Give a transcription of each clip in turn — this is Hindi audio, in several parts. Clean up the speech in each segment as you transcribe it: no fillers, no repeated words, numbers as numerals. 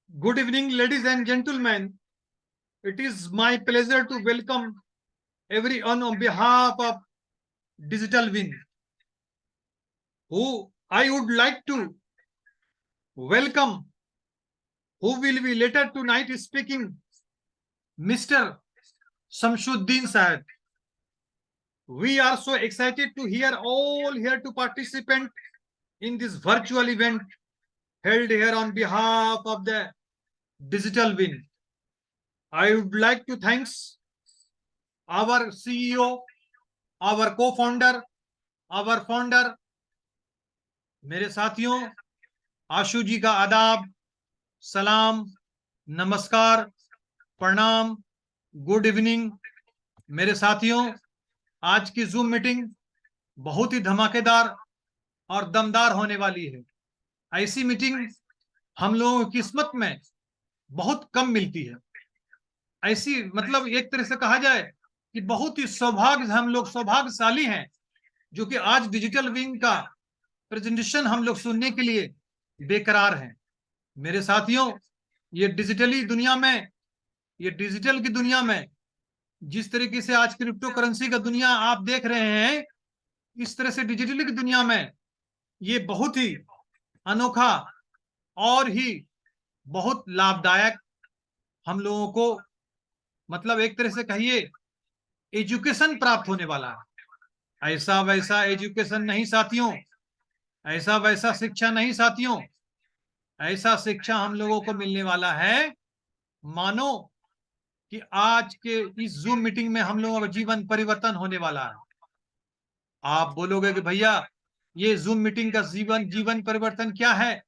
Good evening, ladies and gentlemen. It is my pleasure to welcome everyone on behalf of Digital Win, who I would like to welcome, who will be later tonight speaking, Mr. Shamsuddin Sahib. We are so excited to hear all here to participate in this virtual event held here on behalf of the Digital Win. I would like to thank our CEO, our co-founder, our founder, मेरे साथियों, आशु जी का आदाब, सलाम, नमस्कार, प्रणाम, गुड इवनिंग। मेरे साथियों, आज की जूम मीटिंग बहुत ही धमाकेदार और दमदार होने वाली है। ऐसी मीटिंग हम लोगों की किस्मत में बहुत कम मिलती है। ऐसी मतलब एक तरह से कहा जाए कि बहुत ही हम लोग सौभाग्यशाली हैं जो कि आज डिजिटल विंग का प्रेजेंटेशन हम लोग सुनने के लिए बेकरार हैं। मेरे साथियों, ये डिजिटल की दुनिया में जिस तरीके से आज क्रिप्टो करेंसी का दुनिया आप देख रहे हैं, इस तरह से डिजिटल की दुनिया में ये बहुत ही अनोखा और ही बहुत लाभदायक हम लोगों को मतलब एक तरह से कहिए एजुकेशन प्राप्त होने वाला है। ऐसा वैसा एजुकेशन नहीं साथियों, ऐसा वैसा शिक्षा नहीं साथियों, ऐसा शिक्षा हम लोगों को मिलने वाला है मानो कि आज के इस जूम मीटिंग में हम लोगों का जीवन परिवर्तन होने वाला है। आप बोलोगे कि भैया ये जूम मीटिंग का जीवन परिवर्तन क्या है?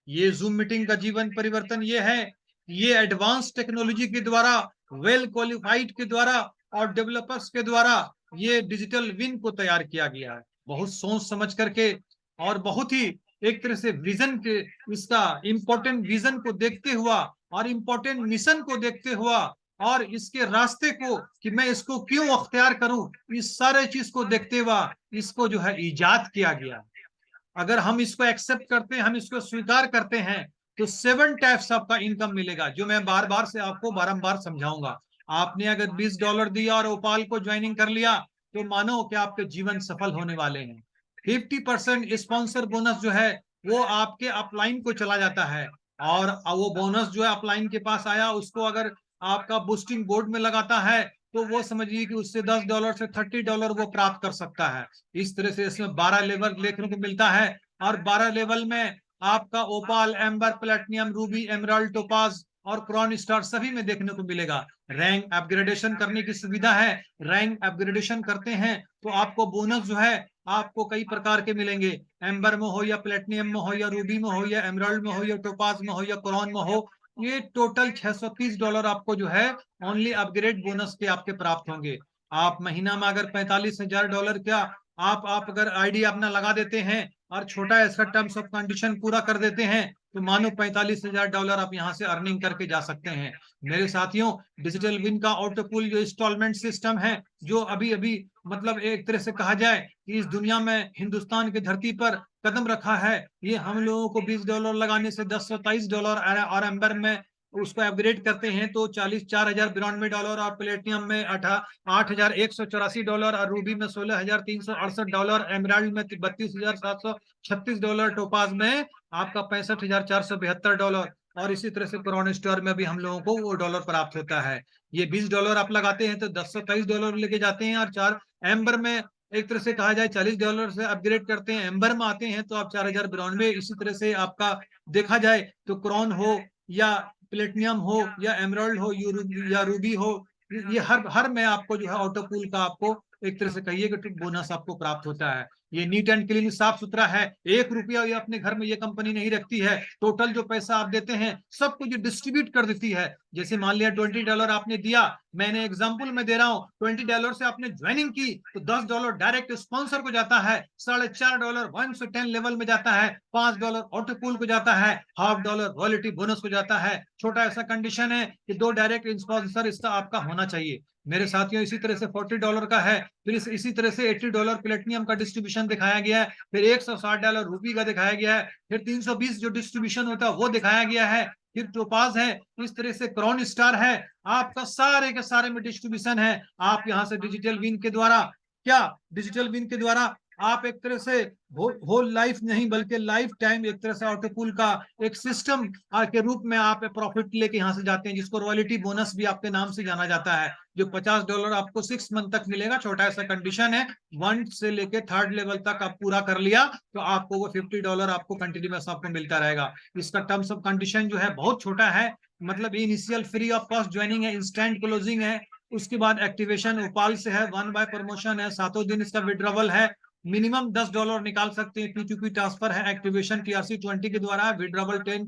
ये जूम मीटिंग का जीवन परिवर्तन ये है, ये एडवांस टेक्नोलॉजी के द्वारा, वेल क्वालिफाइड के द्वारा और डेवलपर्स के द्वारा ये डिजिटल विन को तैयार किया गया है। बहुत सोच समझ करके और बहुत ही एक तरह से विजन के इसका इम्पोर्टेंट विजन को देखते हुआ और इम्पोर्टेंट मिशन को देखते हुआ और इसके रास्ते को कि मैं इसको क्यों अख्तियार करूं, इस सारे चीज को देखते हुआ इसको जो है इजाद किया गया। अगर हम इसको एक्सेप्ट करते हैं, हम इसको स्वीकार करते हैं तो 7 टाइप्स आपका इनकम मिलेगा, जो मैं बार बार से आपको बारंबार समझाऊंगा। आपने अगर $20 दिया और ओपाल को ज्वाइनिंग कर लिया तो मानो कि आपके जीवन सफल होने वाले हैं। 50% स्पॉन्सर बोनस जो है वो आपके अपलाइन को चला जाता है और वो बोनस जो है अपलाइन के पास आया उसको अगर आपका बूस्टिंग बोर्ड में लगाता है तो वो समझिए कि उससे $10 से $30 वो प्राप्त कर सकता है। इस तरह से इसमें 12 लेवल देखने को मिलता है और 12 लेवल में आपका ओपाल, amber, platinum, Ruby, emerald, topaz और क्रॉन स्टार सभी में देखने को मिलेगा। रैंक अपग्रेडेशन करने की सुविधा है। रैंक अपग्रेडेशन करते हैं तो आपको बोनस जो है आपको कई प्रकार के मिलेंगे। एम्बर में हो या प्लेटिनियम में हो या रूबी में हो या एमराल्ड में हो या टोपाज में हो या क्रॉन में हो, ये टोटल $630 आपको जो है ओनली अपग्रेड बोनस के आपके प्राप्त होंगे। आप महीना में अगर $45,000 का आप अगर आईडी अपना लगा देते हैं और छोटा इसका टर्म्स ऑफ कंडीशन पूरा कर देते हैं तो मानो $45,000 आप यहाँ से अर्निंग करके जा सकते हैं। मेरे साथियों, डिजिटल विन का ऑटोपूल जो इंस्टॉलमेंट सिस्टम है, जो अभी अभी मतलब एक तरह से कहा जाए कि इस दुनिया में हिंदुस्तान की धरती पर कदम रखा है, ये हम लोगों को $20 लगाने से $1023 और एम्बर में उसको अपग्रेड करते हैं तो $4,092 और प्लेटिनियम में $8,184 और रूबी में $16,368, एमराल्ड में $32,736, टोपाज में आपका $65,472 और इसी तरह से क्रॉन स्टार में भी हम लोगों को वो डॉलर प्राप्त होता है। ये $20 आप लगाते हैं तो $1023 लेके जाते हैं और 4 एम्बर में एक तरह से कहा जाए $40 से अपग्रेड करते हैं, एम्बर में आते हैं तो आप 4,092। इसी तरह से आपका देखा जाए तो क्रॉन हो या प्लेटिनियम हो या एमराल्ड हो या रूबी हो, ये हर में आपको जो है ऑटोपूल का आपको एक तरह से कहिए कि बोनस आपको प्राप्त होता है। ये नीट एंड क्लीन साफ सुथरा है। ₹1 ये अपने घर में ये कंपनी नहीं रखती है। टोटल जो पैसा आप देते हैं सब कुछ डिस्ट्रीब्यूट कर देती है। जैसे मान लिया $20 आपने दिया, मैंने एग्जांपल में दे रहा हूँ, $20 से आपने ज्वाइनिंग की तो $10 डायरेक्ट स्पॉन्सर को जाता है, $4.5 1 से 10 लेवल में जाता है, $5 ऑटोपूल को जाता है, $0.5 रॉयल्टी बोनस को जाता है। छोटा ऐसा कंडीशन है कि 2 डायरेक्ट स्पॉन्सर इसका आपका होना चाहिए। मेरे साथियों, इसी तरह से $40 का है, फिर इसी तरह से $80 प्लेटिनियम का डिस्ट्रीब्यूशन डिस्ट्रीब्यूशन दिखाया गया है, फिर $160 रूपी का दिखाया गया है, फिर 320 जो डिस्ट्रीब्यूशन होता है वो दिखाया गया है, फिर टोपाज है, इस तरह से क्राउन स्टार है, आपका सारे के सारे में डिस्ट्रीब्यूशन है। आप यहाँ से डिजिटल विन के द्वारा डिजिटल विन के द्वारा आप एक तरह से होल लाइफ नहीं बल्कि लाइफ टाइम एक तरह से ऑटोपूल का एक सिस्टम के रूप में आप प्रॉफिट लेके यहाँ से जाते हैं, जिसको रॉयल्टी बोनस भी आपके नाम से जाना जाता है, जो $50 आपको 6 मंथ तक मिलेगा। छोटा सा कंडीशन है, 1 से लेके 3rd लेवल तक आप पूरा कर लिया तो आपको वो $50 आपको कंटिन्यूस आपको मिलता रहेगा। इसका टर्म्स ऑफ कंडीशन जो है बहुत छोटा है, मतलब initial free of cost joining है, इंस्टेंट क्लोजिंग है, उसके बाद एक्टिवेशन ओपाल से है, 1 बाय प्रमोशन है, 7 दिन इसका विड्रॉवल है, मिनिमम $10 निकाल सकते हैं, P2P ट्रांसफर है, एक्टिवेशन TRC20 के द्वारा, विड्रॉवल 10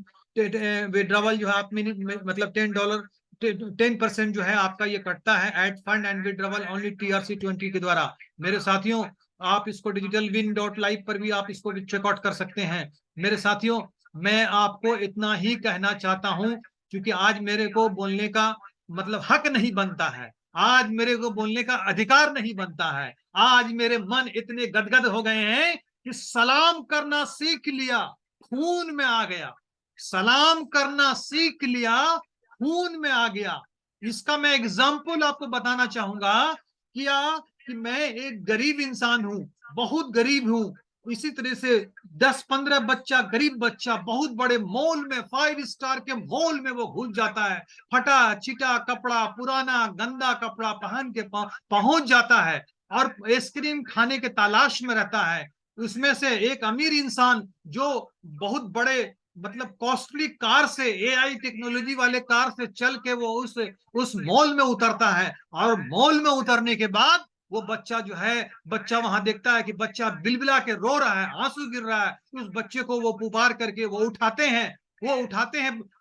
विड्रॉवल जो है आप मतलब $10 10% जो है आपका ये कटता है at fund and withdrawal only TRC20 के द्वारा। मेरे साथियों, आप इसको digitalwin.live पर भी आप इसको चेकआउट कर सकते हैं। मेरे साथियों, मैं आपको इतना ही कहना चाहता हूं, क्योंकि आज मेरे को बोलने का मतलब हक नहीं बनता है, आज मेरे को बोलने का अधिकार नहीं बनता है, आज मेरे मन इतने गदगद हो गए हैं कि सलाम करना सीख लिया, खून में आ गया, सलाम करना सीख लिया, खून में आ गया। इसका मैं एग्जाम्पल आपको बताना चाहूंगा कि मैं एक गरीब इंसान हूं, बहुत गरीब हूं, इसी तरह से 10-15 बच्चा, गरीब बच्चा बहुत बड़े मॉल में, 5 स्टार के मॉल में वो घुस जाता है, फटा चिटा कपड़ा, पुराना गंदा कपड़ा पहन के पहुंच जाता है और आइसक्रीम खाने के तलाश में रहता है। उसमें से एक अमीर इंसान जो बहुत बड़े मतलब कॉस्टली कार से, AI टेक्नोलॉजी वाले कार से चल के वो उस मॉल में उतरता है, और मॉल में उतरने के बाद वो बच्चा जो है, बच्चा वहां देखता है कि बच्चा बिलबिला के रो रहा है, आंसू गिर रहा है, उस बच्चे को वो पुकार करके वो उठाते हैं,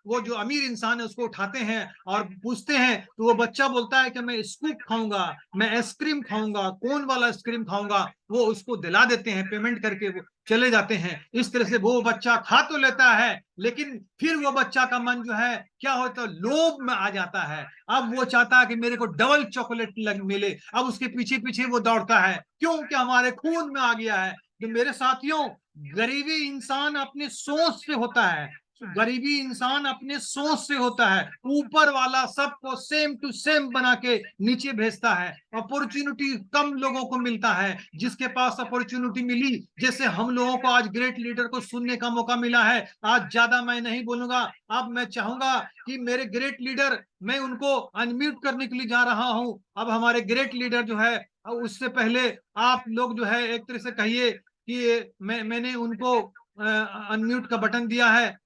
वो जो अमीर इंसान है उसको उठाते हैं और पूछते हैं, तो वो बच्चा बोलता है कि मैं स्कूप खाऊंगा, मैं आइसक्रीम खाऊंगा, कौन वाला आइसक्रीम खाऊंगा, वो उसको दिला देते हैं, पेमेंट करके वो चले जाते हैं। इस तरह से वो बच्चा खा तो लेता है, लेकिन फिर वो बच्चा का मन जो है क्या होता है, लोभ में आ जाता है, अब वो चाहता है कि मेरे को डबल चॉकलेट मिले, अब उसके पीछे पीछे वो दौड़ता है, क्योंकि हमारे खून में आ गया है। तो मेरे साथियों, गरीबी इंसान अपनी सोच से होता है, गरीबी इंसान अपने सोच से होता है, ऊपर वाला सबको सेम टू सेम बना के नीचे भेजता है, अपॉर्चुनिटी कम लोगों को मिलता है, जिसके पास अपॉर्चुनिटी मिली, जैसे हम लोगों को आज ग्रेट लीडर को सुनने का मौका मिला है। आज ज्यादा मैं नहीं बोलूंगा, अब मैं चाहूंगा कि मेरे ग्रेट लीडर, मैं उनको अनम्यूट करने के लिए जा रहा हूं। अब हमारे ग्रेट लीडर जो है, उससे पहले आप लोग जो है एक तरह से कहिए कि मैंने उनको अनम्यूट का बटन दिया है,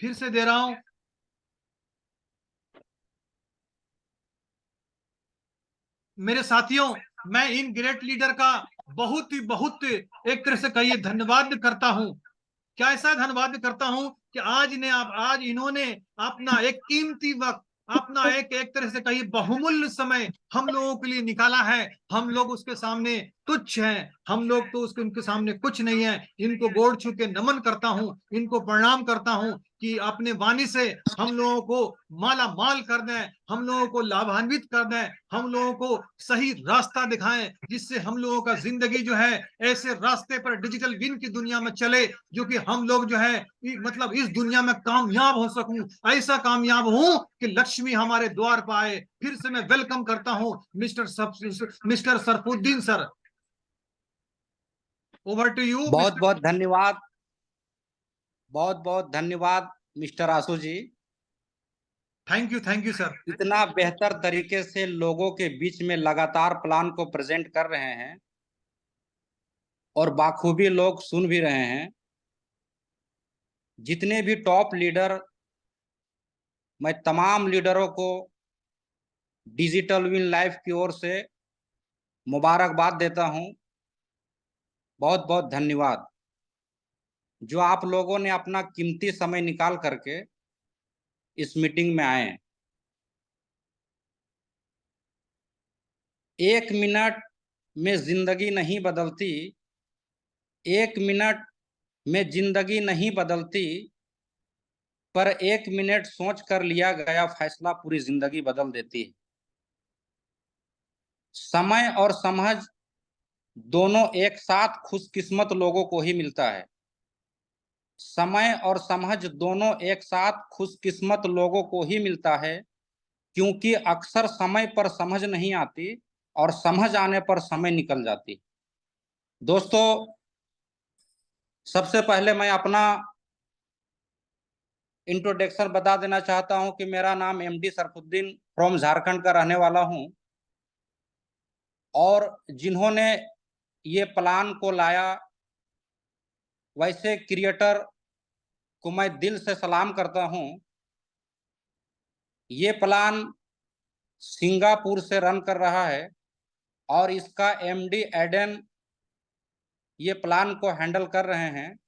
फिर से दे रहा हूं। मेरे साथियों, मैं इन ग्रेट लीडर का बहुत एक तरह से कहिए धन्यवाद करता हूं। क्या ऐसा धन्यवाद करता हूं कि आज इन्होंने अपना एक कीमती वक्त, अपना एक तरह से कहिए बहुमूल्य समय हम लोगों के लिए निकाला है। हम लोग उसके सामने तुच्छ हैं, हम लोग तो उनके सामने कुछ नहीं है। इनको गोड़ छू के नमन करता हूं, इनको प्रणाम करता हूं कि अपने वाणी से हम लोगों को माला माल कर दें, हम लोगों को लाभान्वित कर दें, हम लोगों को सही रास्ता दिखाएं, जिससे हम लोगों का जिंदगी जो है ऐसे रास्ते पर डिजिटल विन की दुनिया में चले, जो कि हम लोग जो है मतलब इस दुनिया में कामयाब हो सकूं, ऐसा कामयाब हूं कि लक्ष्मी हमारे द्वार पर आए। फिर से मैं वेलकम करता हूं mister Sarfuddin sir, over to you बहुत मिस्टर। बहुत धन्यवाद, बहुत बहुत धन्यवाद mister Ashu ji. Thank you sir. इतना बेहतर तरीके से लोगों के बीच में लगातार प्लान को प्रेजेंट कर रहे हैं और बाखूबी लोग सुन भी रहे हैं। जितने भी टॉप लीडर, मैं तमाम लीडरों को डिजिटल विन लाइफ की ओर से मुबारकबाद देता हूं। बहुत बहुत धन्यवाद जो आप लोगों ने अपना कीमती समय निकाल करके इस मीटिंग में आए। 1 मिनट में जिंदगी नहीं बदलती, 1 मिनट में जिंदगी नहीं बदलती, पर 1 मिनट सोच कर लिया गया फैसला पूरी जिंदगी बदल देती है। समय और समझ दोनों एक साथ खुशकिस्मत लोगों को ही मिलता है। समय और समझ दोनों एक साथ खुशकिस्मत लोगों को ही मिलता है, क्योंकि अक्सर समय पर समझ नहीं आती और समझ आने पर समय निकल जाती। दोस्तों, सबसे पहले मैं अपना इंट्रोडक्शन बता देना चाहता हूं कि मेरा नाम एमडी सरफुद्दीन फ्रॉम झारखंड का रहने वाला हूं, और जिन्होंने ये प्लान को लाया, वैसे क्रिएटर को मैं दिल से सलाम करता हूं। ये प्लान सिंगापुर से रन कर रहा है और इसका एमडी एडन ये प्लान को हैंडल कर रहे हैं।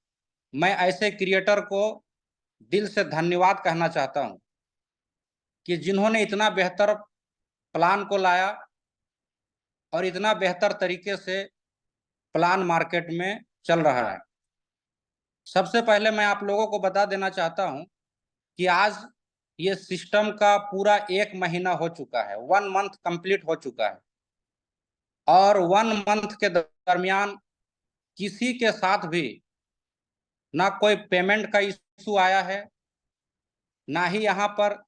मैं ऐसे क्रिएटर को दिल से धन्यवाद कहना चाहता हूं कि जिन्होंने इतना बेहतर प्लान को लाया और इतना बेहतर तरीके से प्लान मार्केट में चल रहा है। सबसे पहले मैं आप लोगों को बता देना चाहता हूं कि आज ये सिस्टम का पूरा 1 महीना हो चुका है, 1 मंथ कंप्लीट हो चुका है, और 1 मंथ के दरमियान किसी के साथ भी ना कोई पेमेंट का इशू आया है, ना ही यहाँ पर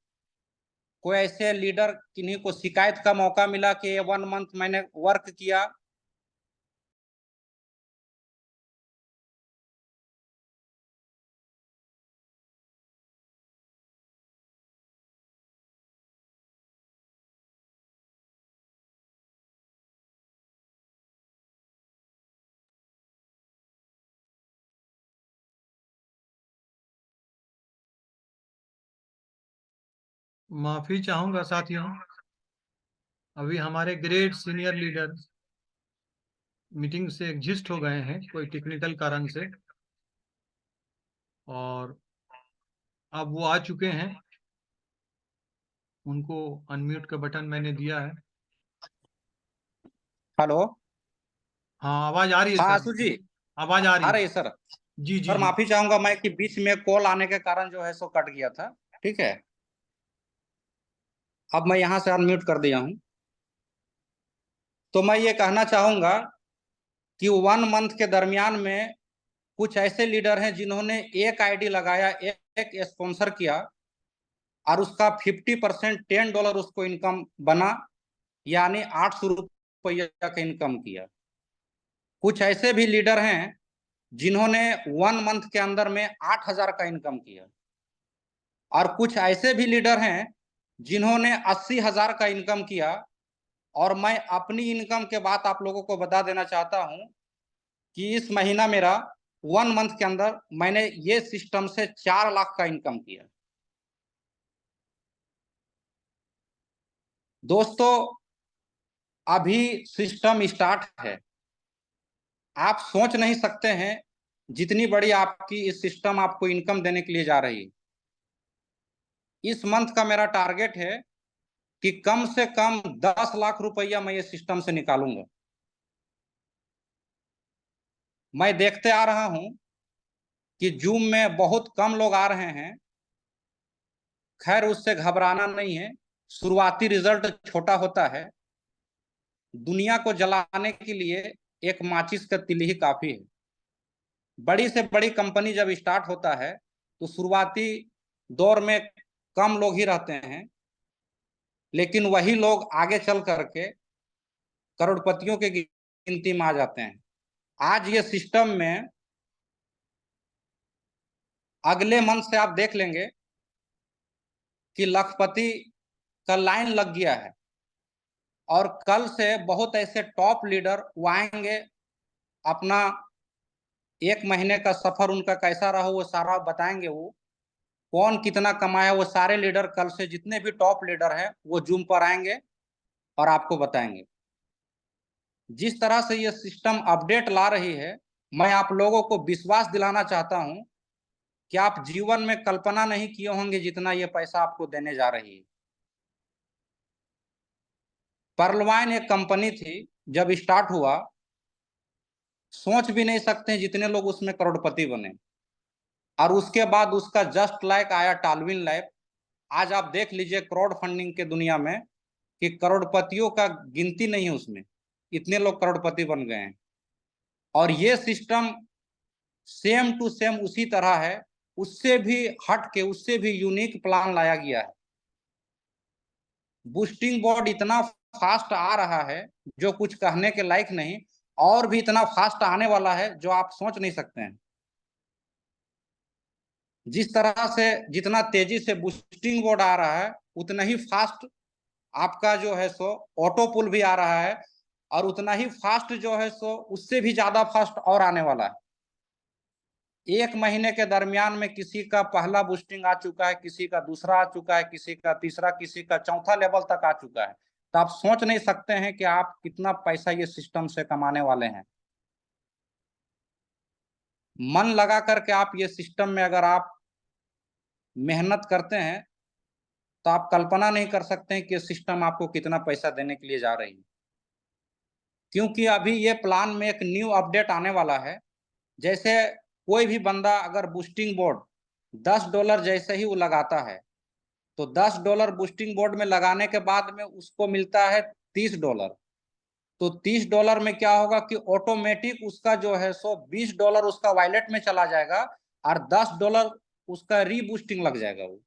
कोई ऐसे लीडर किन्हीं को शिकायत का मौका मिला कि ये 1 मंथ मैंने वर्क किया। माफी चाहूंगा साथियों, अभी हमारे ग्रेट सीनियर लीडर मीटिंग से एग्जिस्ट हो गए हैं कोई टेक्निकल कारण से, और अब वो आ चुके हैं। उनको अनम्यूट का बटन मैंने दिया है। हेलो। हाँ, आवाज आ रही है हाँ सर। आशु जी, आवाज आ रही आ है। रही है सर। जी जी सर जी। माफी चाहूंगा मैं कि बीच में कॉल आने के कारण जो है सो कट गया था। ठीक है, अब मैं यहाँ से अनम्यूट कर दिया हूँ। तो मैं ये कहना चाहूंगा कि 1 मंथ के दरमियान में कुछ ऐसे लीडर हैं जिन्होंने एक आईडी लगाया, एक स्पॉन्सर किया, और उसका 50% $10 उसको इनकम बना, यानी 800 रुपया का इनकम किया। कुछ ऐसे भी लीडर हैं जिन्होंने 1 मंथ के अंदर में 8,000 का इनकम किया, और कुछ ऐसे भी लीडर हैं जिन्होंने 80,000 का इनकम किया। और मैं अपनी इनकम के बात आप लोगों को बता देना चाहता हूं कि इस महीना मेरा 1 मंथ के अंदर मैंने ये सिस्टम से 4 लाख का इनकम किया। दोस्तों, अभी सिस्टम स्टार्ट है, आप सोच नहीं सकते हैं जितनी बड़ी आपकी इस सिस्टम आपको इनकम देने के लिए जा रही है। इस मंथ का मेरा टारगेट है कि कम से कम 10 लाख रुपया मैं ये सिस्टम से निकालूंगा। मैं देखते आ रहा हूं कि जूम में बहुत कम लोग आ रहे हैं। खैर, उससे घबराना नहीं है, शुरुआती रिजल्ट छोटा होता है। दुनिया को जलाने के लिए एक माचिस का तिल ही काफी है। बड़ी से बड़ी कंपनी जब स्टार्ट होता है तो शुरुआती दौर में कम लोग ही रहते हैं, लेकिन वही लोग आगे चल करके करोड़पतियों के गिनती में आ जाते हैं। आज ये सिस्टम में अगले मंथ से आप देख लेंगे कि लखपति का लाइन लग गया है, और कल से बहुत ऐसे टॉप लीडर वो आएंगे, अपना 1 महीने का सफर उनका कैसा रहा वो सारा बताएंगे। वो कौन कितना कमाया, वो सारे लीडर कल से जितने भी टॉप लीडर हैं वो जूम पर आएंगे और आपको बताएंगे। जिस तरह से ये सिस्टम अपडेट ला रही है, मैं आप लोगों को विश्वास दिलाना चाहता हूं कि आप जीवन में कल्पना नहीं किए होंगे जितना ये पैसा आपको देने जा रही है। पर्लवाइन एक कंपनी थी, जब स्टार्ट हुआ सोच भी नहीं सकते जितने लोग उसमें करोड़पति बने, और उसके बाद उसका जस्ट लाइक आया टालविन लैब। आज आप देख लीजिए क्राउड फंडिंग के दुनिया में कि करोड़पतियों का गिनती नहीं है उसमें, इतने लोग करोड़पति बन गए हैं। और ये सिस्टम सेम टू सेम उसी तरह है, उससे भी हट के, उससे भी यूनिक प्लान लाया गया है। बूस्टिंग बोर्ड इतना फास्ट आ रहा है जो कुछ कहने के लायक नहीं, और भी इतना फास्ट आने वाला है जो आप सोच नहीं सकते हैं। जिस तरह से जितना तेजी से बूस्टिंग बोर्ड आ रहा है, उतना ही फास्ट आपका जो है सो ऑटो पुल भी आ रहा है, और उतना ही फास्ट जो है सो उससे भी ज्यादा फास्ट और आने वाला है। 1 महीने के दरमियान में किसी का पहला बूस्टिंग आ चुका है, किसी का दूसरा आ चुका है, किसी का तीसरा, किसी का चौथा लेवल तक आ चुका है। तो आप सोच नहीं सकते हैं कि आप कितना पैसा ये सिस्टम से कमाने वाले हैं। मन लगा करके आप ये सिस्टम में अगर आप मेहनत करते हैं तो आप कल्पना नहीं कर सकते हैं कि ये सिस्टम आपको कितना पैसा देने के लिए जा रही है। क्योंकि अभी ये प्लान में एक न्यू अपडेट आने वाला है। जैसे कोई भी बंदा अगर बूस्टिंग बोर्ड $10 जैसे ही वो लगाता है, तो $10 बूस्टिंग बोर्ड में लगाने के बाद में उसको मिलता है $30। तो $30 में क्या होगा कि ऑटोमेटिक उसका जो है सो $20 उसका वॉलेट में चला जाएगा, और $10 उसका रीबूस्टिंग लग जाएगा। वो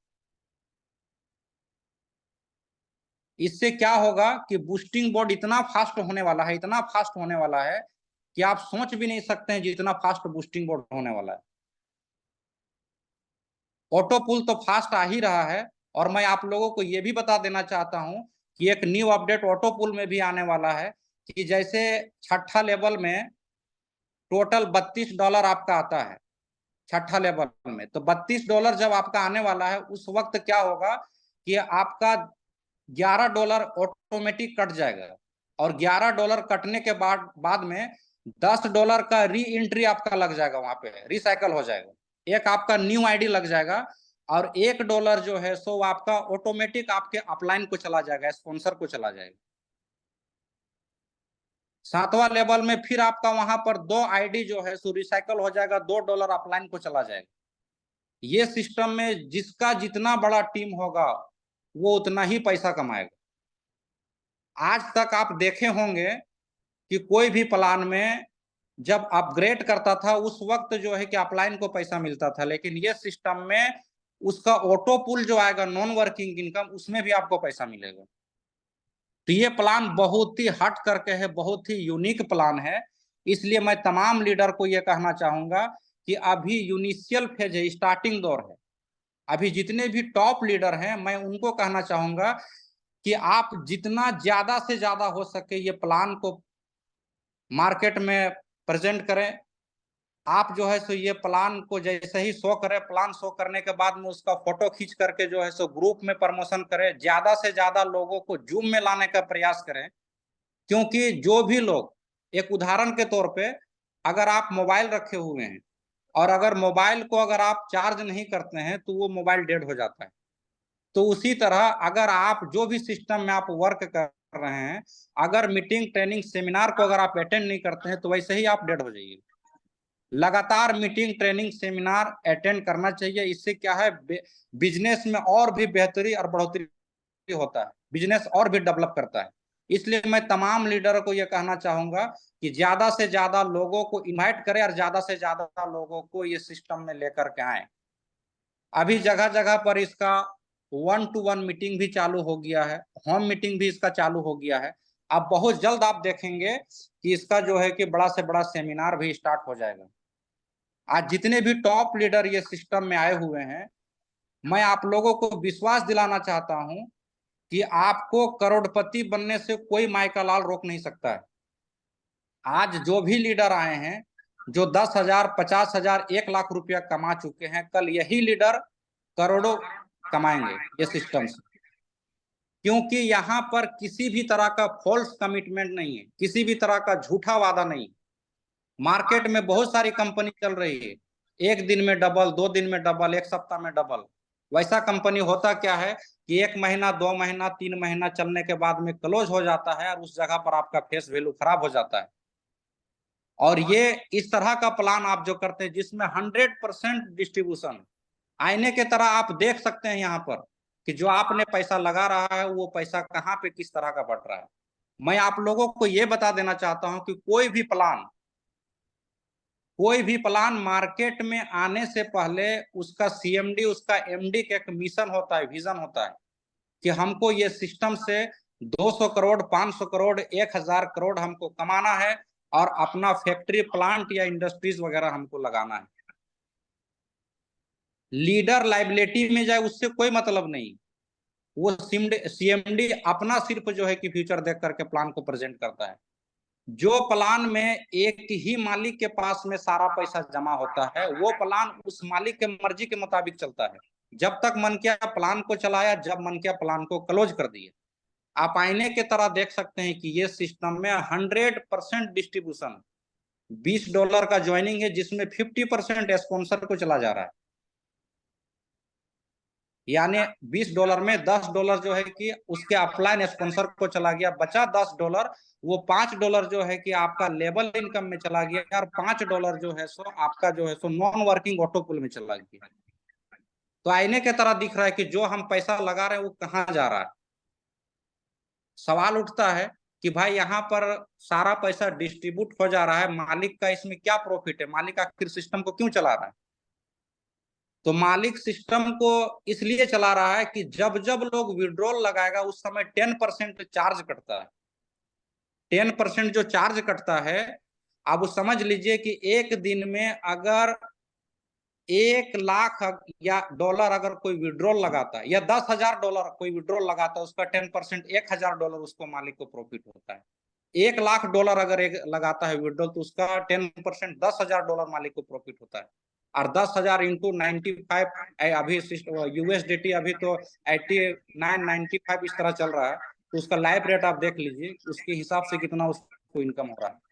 इससे क्या होगा कि बूस्टिंग बोर्ड इतना फास्ट होने वाला है, इतना फास्ट होने वाला है कि आप सोच भी नहीं सकते हैं जितना फास्ट बूस्टिंग बोर्ड होने वाला है। ऑटो पुल तो फास्ट आ ही रहा है, और मैं आप लोगों को यह भी बता देना चाहता हूं कि एक न्यू अपडेट ऑटो पुल में भी आने वाला है कि जैसे छठा लेवल में टोटल $32 आपका आता है छठा लेवल में, तो $32 जब आपका आने वाला है, उस वक्त क्या होगा कि आपका $11 ऑटोमेटिक कट जाएगा, और $11 कटने के बाद में $10 का री एंट्री आपका लग जाएगा, वहां पे रिसाइकल हो जाएगा, एक आपका न्यू आईडी लग जाएगा, और $1 जो है सो आपका ऑटोमेटिक आपके अपलाइन को चला जाएगा, स्पॉन्सर को चला जाएगा। 7वां लेवल में फिर आपका वहां पर 2 आईडी जो है सो रिसाइकल हो जाएगा, $2 अपलाइन को चला जाएगा। ये सिस्टम में जिसका जितना बड़ा टीम होगा वो उतना ही पैसा कमाएगा। आज तक आप देखे होंगे कि कोई भी प्लान में जब अपग्रेड करता था उस वक्त जो है कि अपलाइन को पैसा मिलता था, लेकिन ये सिस्टम में उसका ऑटो पुल जो आएगा नॉन वर्किंग इनकम, उसमें भी आपको पैसा मिलेगा। तो ये प्लान बहुत ही हट करके है, बहुत ही यूनिक प्लान है। इसलिए मैं तमाम लीडर को ये कहना चाहूंगा कि अभी यूनिशियल फेज है, स्टार्टिंग दौर है। अभी जितने भी टॉप लीडर हैं, मैं उनको कहना चाहूंगा कि आप जितना ज्यादा से ज्यादा हो सके ये प्लान को मार्केट में प्रेजेंट करें। आप जो है सो ये प्लान को जैसे ही शो करें, प्लान शो करने के बाद में उसका फोटो खींच करके जो है सो ग्रुप में प्रमोशन करें, ज्यादा से ज्यादा लोगों को जूम में लाने का प्रयास करें। क्योंकि जो भी लोग, एक उदाहरण के तौर पे, अगर आप मोबाइल रखे हुए हैं और अगर मोबाइल को अगर आप चार्ज नहीं करते हैं तो वो मोबाइल डेड हो जाता है। तो उसी तरह अगर आप जो भी सिस्टम में आप वर्क कर रहे हैं, अगर मीटिंग, ट्रेनिंग, सेमिनार को अगर आप अटेंड नहीं करते हैं तो वैसे ही आप डेड हो जाइए। लगातार मीटिंग, ट्रेनिंग, सेमिनार अटेंड करना चाहिए। इससे क्या है, बिजनेस में और भी बेहतरी और बढ़ोतरी होता है, बिजनेस और भी डेवलप करता है। इसलिए मैं तमाम लीडरों को यह कहना चाहूंगा कि ज्यादा से ज्यादा लोगों को इनवाइट करें और ज्यादा से ज्यादा लोगों को ये सिस्टम में लेकर के आए। अभी जगह जगह पर इसका 1-to-1 मीटिंग भी चालू हो गया है, होम मीटिंग भी इसका चालू हो गया है। अब बहुत जल्द आप देखेंगे कि इसका जो है कि बड़ा से बड़ा सेमिनार भी स्टार्ट हो जाएगा। आज जितने भी टॉप लीडर ये सिस्टम में आए हुए हैं, मैं आप लोगों को विश्वास दिलाना चाहता हूं कि आपको करोड़पति बनने से कोई माइका लाल रोक नहीं सकता है। आज जो भी लीडर आए हैं, जो 10,000, 50,000, 1 लाख रुपया कमा चुके हैं, कल यही लीडर करोड़ों कमाएंगे ये सिस्टम से। क्योंकि यहाँ पर किसी भी तरह का फॉल्स कमिटमेंट नहीं है, किसी भी तरह का झूठा वादा नहीं। मार्केट में बहुत सारी कंपनी चल रही है, 1 दिन में डबल, 2 दिन में डबल, 1 सप्ताह में डबल। वैसा कंपनी होता क्या है कि 1 महीना, 2 महीना, 3 महीना चलने के बाद में क्लोज हो जाता है, और उस जगह पर आपका फेस वैल्यू खराब हो जाता है। और ये इस तरह का प्लान आप जो करते हैं जिसमें 100% डिस्ट्रीब्यूशन, आईने के तरह आप देख सकते हैं यहाँ पर कि जो आपने पैसा लगा रहा है वो पैसा कहाँ पे किस तरह का बढ़ रहा है। मैं आप लोगों को ये बता देना चाहता हूं कि कोई भी प्लान कोई भी प्लान मार्केट में आने से पहले उसका सीएमडी, उसका एमडी का एक मिशन होता है, विजन होता है कि हमको ये सिस्टम से 200 करोड़, 500 करोड़, 1000 करोड़ हमको कमाना है और अपना फैक्ट्री प्लांट या इंडस्ट्रीज वगैरह हमको लगाना है। लीडर लाइबिलिटी में जाए उससे कोई मतलब नहीं, वो सीएमडी अपना सिर्फ जो है कि फ्यूचर देख करके प्लान को प्रेजेंट करता है। जो प्लान में एक ही मालिक के पास में सारा पैसा जमा होता है, वो प्लान उस मालिक के मर्जी के मुताबिक चलता है। जब तक मन किया प्लान को चलाया, जब मन किया प्लान को क्लोज कर दिए। आप आईने के तरह देख सकते हैं कि ये सिस्टम में 100% डिस्ट्रीब्यूशन, $20 का ज्वाइनिंग है जिसमें 50% स्पॉन्सर को चला जा रहा है। यानी $20 में $10 जो है कि उसके अपलाइन स्पॉन्सर को चला गया, बचा $10, वो $5 जो है कि आपका लेवल इनकम में चला गया और $5 जो है सो आपका जो है सो नॉन वर्किंग ऑटो पुल में चला गया। तो आईने के तरह दिख रहा है कि जो हम पैसा लगा रहे हैं वो कहाँ जा रहा है। सवाल उठता है कि भाई यहाँ पर सारा पैसा डिस्ट्रीब्यूट हो जा रहा है, मालिक का इसमें क्या प्रॉफिट है, मालिक आखिर सिस्टम को क्यों चला रहा है? तो मालिक सिस्टम को इसलिए चला रहा है कि जब जब लोग विड्रॉल लगाएगा उस समय 10% चार्ज कटता है। 10% जो चार्ज कटता है, अब समझ लीजिए कि एक दिन में अगर 1 लाख या डॉलर अगर कोई विड्रॉल लगाता है या $10,000 कोई विड्रॉल लगाता है, उसका 10% $1,000 उसको मालिक को प्रॉफिट होता है। $1 लाख अगर एक लगाता है विड्रॉल तो उसका 10% $10,000 मालिक को प्रॉफिट होता है। और 10,000 इंटू 95 अभी यूएसडीटी अभी तो 89-95 इस तरह चल रहा है, तो उसका लाइव रेट आप देख लीजिए, उसके हिसाब से कितना उसको इनकम हो रहा है।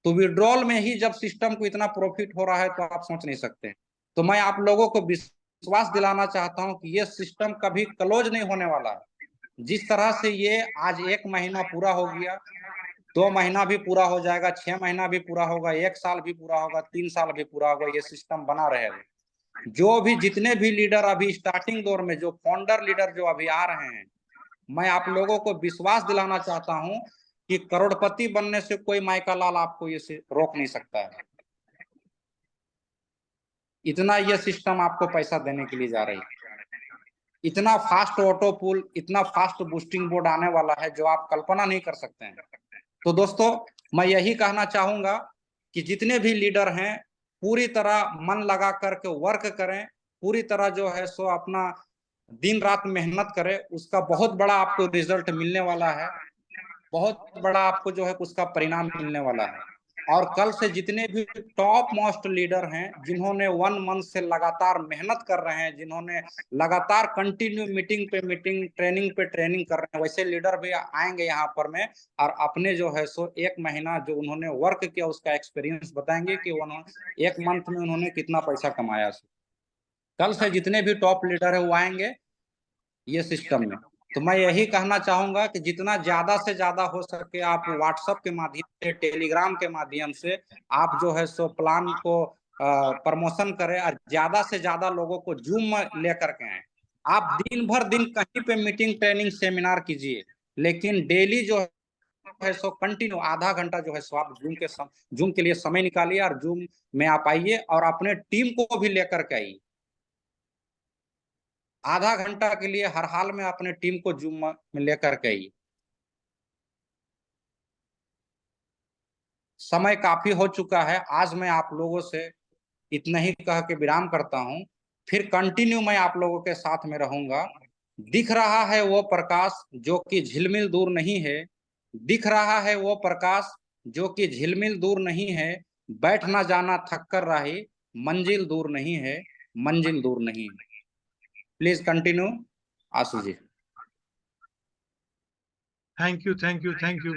तो विड्रॉल में ही जब सिस्टम को इतना प्रॉफिट हो रहा है तो आप सोच नहीं सकते। तो मैं आप लोगों को विश्वास दिलाना चाहता हूं कि ये सिस्टम कभी क्लोज नहीं होने वाला है। जिस तरह से ये आज 1 महीना पूरा हो गया, 2 महीना भी पूरा हो जाएगा, 6 महीना भी पूरा होगा, 1 साल भी पूरा होगा, 3 साल भी पूरा होगा, ये सिस्टम बना रहेगा। जो भी जितने भी लीडर अभी स्टार्टिंग दौर में जो फाउंडर लीडर जो अभी आ रहे हैं, मैं आप लोगों को विश्वास दिलाना चाहता हूं कि करोड़पति बनने से कोई माइका लाल आपको ये रोक नहीं सकता है। इतना ये सिस्टम आपको पैसा देने के लिए जा रही है। इतना फास्ट ऑटो पुल, इतना फास्ट बूस्टिंग बोर्ड आने वाला है जो आप कल्पना नहीं कर सकते हैं। तो दोस्तों मैं यही कहना चाहूंगा कि जितने भी लीडर हैं पूरी तरह मन लगा करके वर्क करें, पूरी तरह जो है सो अपना दिन रात मेहनत करें, उसका बहुत बड़ा आपको रिजल्ट मिलने वाला है, बहुत बड़ा आपको जो है उसका परिणाम मिलने वाला है। और कल से जितने भी टॉप मोस्ट लीडर हैं जिन्होंने 1 मंथ से लगातार मेहनत कर रहे हैं, जिन्होंने लगातार कंटिन्यू मीटिंग पे मीटिंग, ट्रेनिंग पे ट्रेनिंग कर रहे हैं, वैसे लीडर भी आएंगे यहाँ पर में और अपने जो है सो 1 महीना जो उन्होंने वर्क किया उसका एक्सपीरियंस बताएंगे कि उन्होंने 1 मंथ में उन्होंने कितना पैसा कमाया। कल से जितने भी टॉप लीडर है वो आएंगे ये सिस्टम में। तो मैं यही कहना चाहूंगा कि जितना ज्यादा से ज्यादा हो सके आप व्हाट्सएप के माध्यम से, टेलीग्राम के माध्यम से आप जो है सो प्लान को प्रमोशन करें और ज्यादा से ज्यादा लोगों को जूम में लेकर के आए। आप दिन भर दिन कहीं पे मीटिंग, ट्रेनिंग, सेमिनार कीजिए, लेकिन डेली जो है सो कंटिन्यू आधा घंटा जो है सो आप जूम के लिए समय निकालिए और जूम में आप आइए और अपने टीम को भी लेकर के आइए। आधा घंटा के लिए हर हाल में अपने टीम को जूम में लेकर के आइए। समय काफी हो चुका है, आज मैं आप लोगों से इतना ही कह के विराम करता हूं। फिर कंटिन्यू मैं आप लोगों के साथ में रहूंगा। दिख रहा है वो प्रकाश जो कि झिलमिल दूर नहीं है, दिख रहा है वो प्रकाश जो कि झिलमिल दूर नहीं है, बैठ ना जाना थक कर राही, मंजिल दूर नहीं है, मंजिल दूर नहीं है। Please continue Ashu ji. Thank you, thank you, thank you.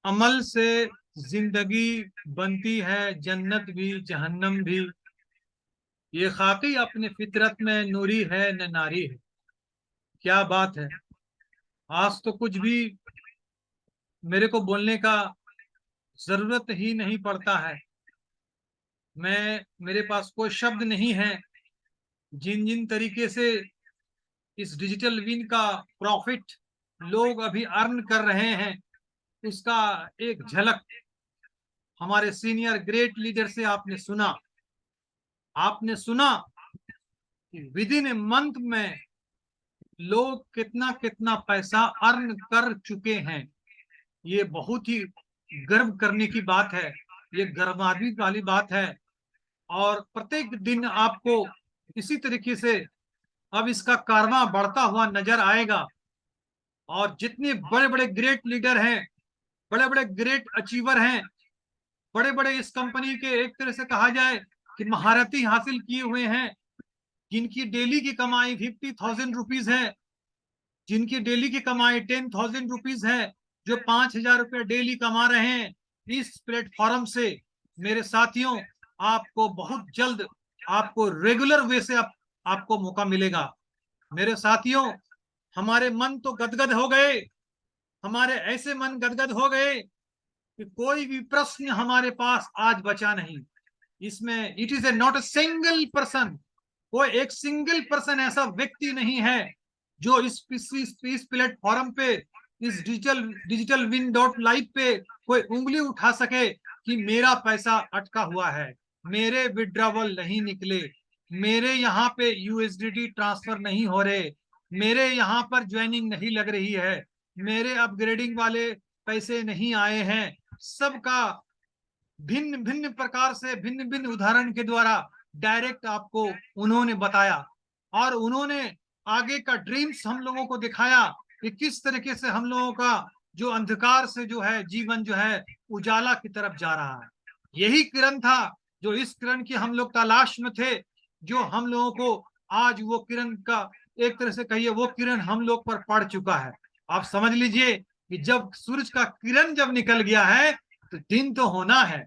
अमल से जिंदगी बनती है, जन्नत भी जहन्नम भी, ये खाकी अपने फितरत में नूरी है न नारी है। क्या बात है। आज तो कुछ भी मेरे को बोलने का जरूरत ही नहीं पड़ता है। मेरे पास कोई शब्द नहीं है। जिन जिन तरीके से इस डिजिटल विन का प्रॉफिट लोग अभी अर्न कर रहे हैं, उसका एक झलक हमारे सीनियर ग्रेट लीडर से आपने सुना कि विद इन ए मंथ में लोग कितना कितना पैसा अर्न कर चुके हैं। ये बहुत ही गर्व करने की बात है, ये गर्वान्वित वाली बात है। और प्रत्येक दिन आपको इसी तरीके से अब इसका कारवां बढ़ता हुआ नजर आएगा। और जितने बड़े बड़े ग्रेट लीडर हैं, बड़े बड़े ग्रेट अचीवर हैं, बड़े बड़े इस कंपनी के एक तरह से कहा जाए कि महारथी हासिल किए हुए हैं, जिनकी डेली की कमाई 50,000 रुपीज है, जिनकी डेली की कमाई 10,000 रुपीज है, जो 5,000 रुपये डेली कमा रहे हैं इस प्लेटफॉर्म से, मेरे साथियों आपको बहुत जल्द आपको रेगुलर वे से आपको मौका मिलेगा। मेरे साथियों हमारे मन तो गदगद हो गए, हमारे ऐसे मन गदगद हो गए कि कोई भी प्रश्न हमारे पास आज बचा नहीं। इसमें it is a not a single person, कोई एक सिंगल पर्सन ऐसा व्यक्ति नहीं है जो इस प्लेटफॉर्म पे, इस डिजिटल विन डॉट लाइव पे कोई उंगली उठा सके कि मेरा पैसा अटका हुआ है, मेरे विड्रॉवल नहीं निकले, मेरे यहाँ पे यूएसडीटी ट्रांसफर नहीं हो रहे, मेरे यहाँ पर ज्वाइनिंग नहीं लग रही है, मेरे अपग्रेडिंग वाले पैसे नहीं आए हैं। सबका भिन्न भिन्न प्रकार से, भिन्न भिन्न उदाहरण के द्वारा डायरेक्ट आपको उन्होंने बताया, और उन्होंने आगे का ड्रीम्स हम लोगों को दिखाया कि किस तरीके से हम लोगों का जो अंधकार से जो है जीवन जो है उजाला की तरफ जा रहा है। यही किरण था जो इस किरण की हम लोग तलाश में थे, जो हम लोगों को आज वो किरण का एक तरह से कहिए वो किरण हम लोग पर पड़ चुका है। आप समझ लीजिए कि जब सूरज का किरण जब निकल गया है तो दिन तो होना है,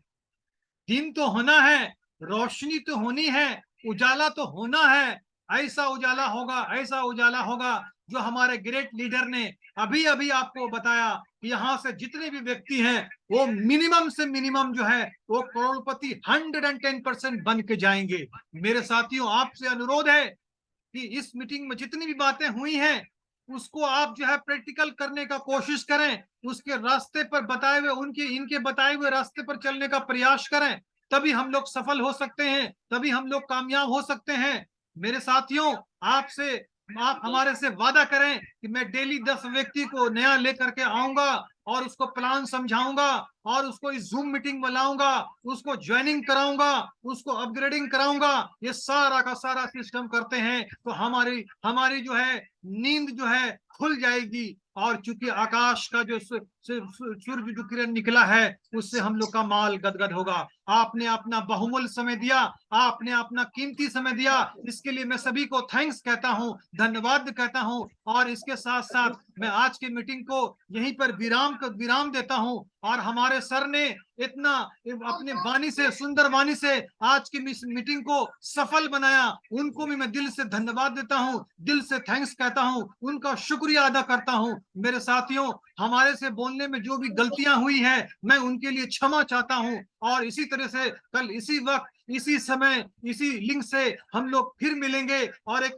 दिन तो होना है, रोशनी तो होनी है, उजाला तो होना है। ऐसा उजाला होगा, ऐसा उजाला होगा जो हमारे ग्रेट लीडर ने अभी अभी आपको बताया कि यहाँ से जितने भी व्यक्ति हैं वो मिनिमम से मिनिमम जो है वो करोड़पति 110% बन के जाएंगे। मेरे साथियों आपसे अनुरोध है कि इस मीटिंग में जितनी भी बातें हुई हैं उसको आप जो है प्रैक्टिकल करने का कोशिश करें, उसके रास्ते पर बताए हुए इनके बताए हुए रास्ते पर चलने का प्रयास करें, तभी हम लोग सफल हो सकते हैं, तभी हम लोग कामयाब हो सकते हैं। मेरे साथियों आप हमारे से वादा करें कि मैं डेली 10 व्यक्ति को नया लेकर के आऊंगा और उसको प्लान समझाऊंगा और उसको इस जूम मीटिंग में लाऊंगा, उसको ज्वाइनिंग कराऊंगा, उसको अपग्रेडिंग कराऊंगा। ये सारा का सारा सिस्टम करते हैं तो हमारी हमारी जो है नींद जो है खुल जाएगी। और चूंकि आकाश का जो सूर्य जो किरण निकला है उससे हम लोग का माल गदगद होगा। आपने अपना बहुमूल्य समय दिया, आपने अपना कीमती समय दिया, इसके लिए मैं सभी को थैंक्स कहता हूं, धन्यवाद कहता हूं। और इसके साथ साथ मैं आज की मीटिंग को यहीं पर विराम देता हूं। और हमारे सर ने इतना अपने वाणी से, सुंदर वाणी से आज की मीटिंग को सफल बनाया, उनको भी मैं दिल से धन्यवाद देता हूं, दिल से थैंक्स कहता हूं, उनका शुक्रिया अदा करता हूं। मेरे साथियों हमारे से बोलने में जो भी गलतियां हुई है मैं उनके लिए क्षमा चाहता हूं। और इसी तरह से कल इसी वक्त इसी समय इसी लिंक से हम लोग फिर मिलेंगे और एक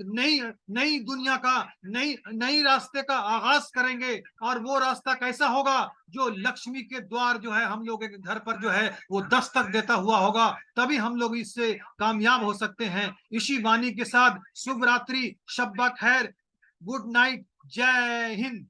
नई दुनिया का नई रास्ते का आगाज करेंगे। और वो रास्ता कैसा होगा जो लक्ष्मी के द्वार जो है हम लोग के घर पर जो है वो दस्तक देता हुआ होगा, तभी हम लोग इससे कामयाब हो सकते हैं। इसी वाणी के साथ शुभ रात्रि, शब्बा खैर, गुड नाइट, जय हिंद।